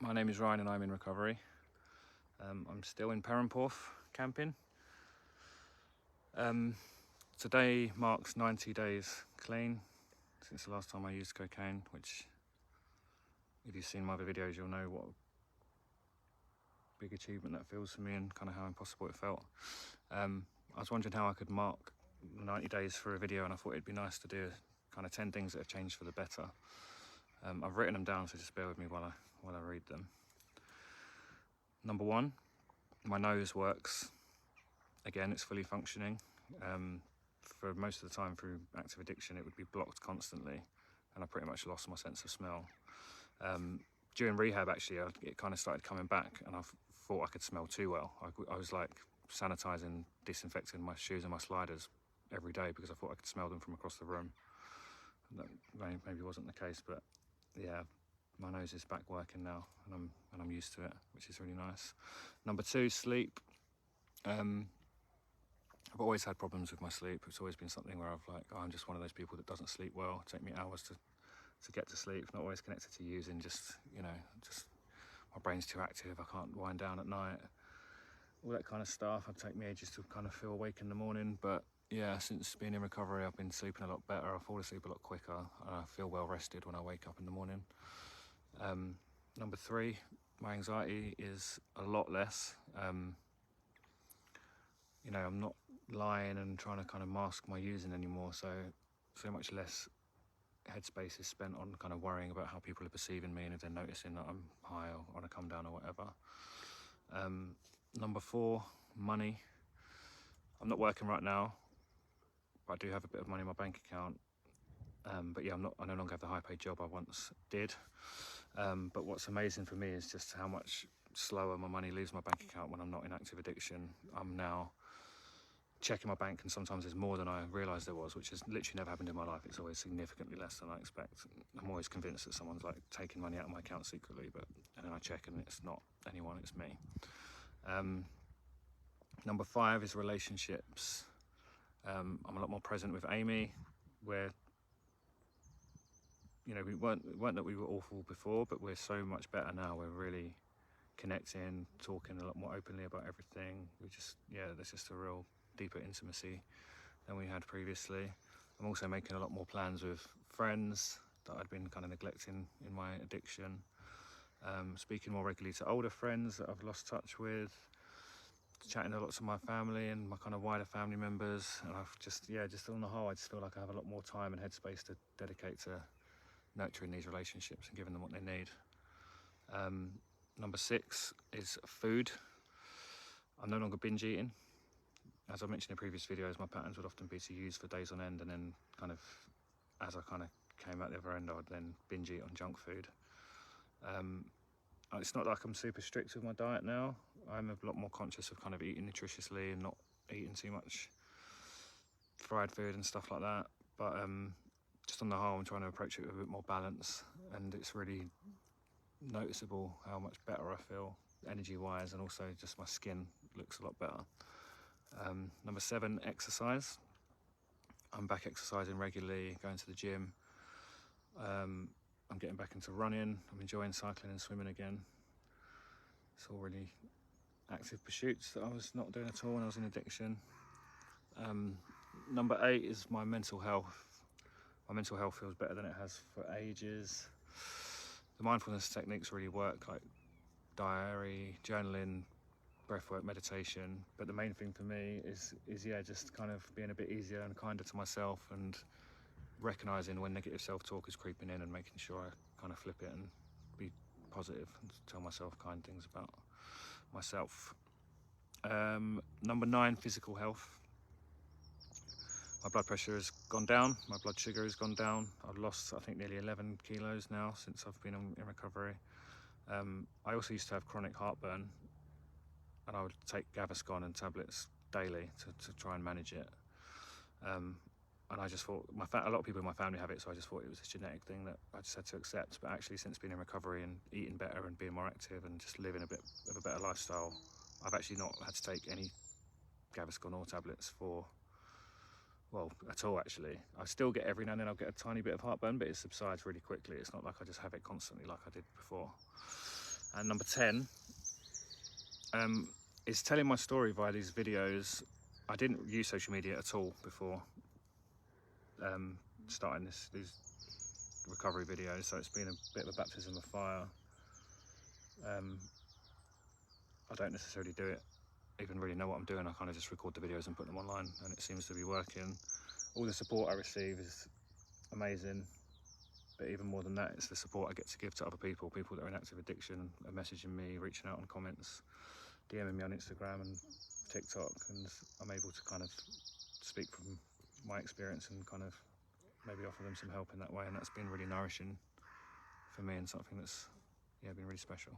My name is Ryan and I'm in recovery. I'm still in Perranporth camping. Today marks 90 days clean since the last time I used cocaine, which if you've seen my other videos you'll know what a big achievement that feels for me and kind of how impossible it felt. I was wondering how I could mark 90 days for a video, and I thought it'd be nice to do kind of 10 things that have changed for the better. I've written them down, so just bear with me while I read them. Number 1, my nose works. Again, it's fully functioning. For most of the time through active addiction, it would be blocked constantly, and I pretty much lost my sense of smell. During rehab, actually, it kind of started coming back, and I thought I could smell too well. I was like sanitizing, disinfecting my shoes and my sliders every day because I thought I could smell them from across the room. That maybe wasn't the case, but yeah, my nose is back working now, and I'm used to it, which is really nice. Number 2, sleep. I've always had problems with my sleep. It's always been something where I've like, oh, I'm just one of those people that doesn't sleep well. It take me hours to get to sleep. Not always connected to using, just my brain's too active. I can't wind down at night. All that kind of stuff. It'd take me ages to kind of feel awake in the morning. But yeah, since being in recovery, I've been sleeping a lot better. I fall asleep a lot quicker, and I feel well rested when I wake up in the morning. Number 3, my anxiety is a lot less. I'm not lying and trying to kind of mask my using anymore, so much less headspace is spent on kind of worrying about how people are perceiving me and if they're noticing that I'm high or on a come down or whatever. Number 4, money. I'm not working right now, but I do have a bit of money in my bank account. But yeah, I no longer have the high paid job I once did. But what's amazing for me is just how much slower my money leaves my bank account when I'm not in active addiction. I'm now checking my bank, and sometimes there's more than I realised there was, which has literally never happened in my life. It's always significantly less than I expect. I'm always convinced that someone's like taking money out of my account secretly, and then I check and it's not anyone, it's me. Number 5 is relationships. I'm a lot more present with Amy, where we weren't that we were awful before, but we're so much better now. We're really connecting, talking a lot more openly about everything. There's just a real deeper intimacy than we had previously. I'm also making a lot more plans with friends that I'd been kind of neglecting in my addiction. Speaking more regularly to older friends that I've lost touch with. Chatting a lot to my family and my kind of wider family members. And I've just on the whole, I just feel like I have a lot more time and headspace to dedicate to nurturing these relationships and giving them what they need. Number 6 is food. I'm no longer binge eating. As I mentioned in previous videos, my patterns would often be to use for days on end, and then kind of as I kind of came out the other end, I would then binge eat on junk food. It's not like I'm super strict with my diet now. I'm a lot more conscious of kind of eating nutritiously and not eating too much fried food and stuff like that. But just on the whole, I'm trying to approach it with a bit more balance, and it's really noticeable how much better I feel energy-wise, and also just my skin looks a lot better. Number 7, exercise. I'm back exercising regularly, going to the gym. I'm getting back into running. I'm enjoying cycling and swimming again. It's all really active pursuits that I was not doing at all when I was in addiction. Number 8 is my mental health. My mental health feels better than it has for ages. The mindfulness techniques really work, like diary, journaling, breathwork, meditation. But the main thing for me is just kind of being a bit easier and kinder to myself, and recognizing when negative self-talk is creeping in and making sure I kind of flip it and be positive and tell myself kind things about myself. Number 9, physical health. My blood pressure has gone down, my blood sugar has gone down. I've lost, I think, nearly 11 kilos now since I've been in recovery. I also used to have chronic heartburn, and I would take Gaviscon and tablets daily to try and manage it. And I just thought, a lot of people in my family have it, so I just thought it was a genetic thing that I just had to accept. But actually, since being in recovery and eating better and being more active and just living a bit of a better lifestyle, I've actually not had to take any Gaviscon or tablets at all actually. I still get every now and then, I'll get a tiny bit of heartburn, but it subsides really quickly. It's not like I just have it constantly like I did before. And number 10 is telling my story via these videos. I didn't use social media at all before starting these recovery videos, so it's been a bit of a baptism of fire. I don't necessarily do it, even really know what I'm doing. I kind of just record the videos and put them online, and it seems to be working. All the support I receive is amazing, but even more than that, it's the support I get to give to other people that are in active addiction, are messaging me, reaching out on comments, DMing me on Instagram and TikTok, and I'm able to kind of speak from my experience and kind of maybe offer them some help in that way, and that's been really nourishing for me and something that's been really special.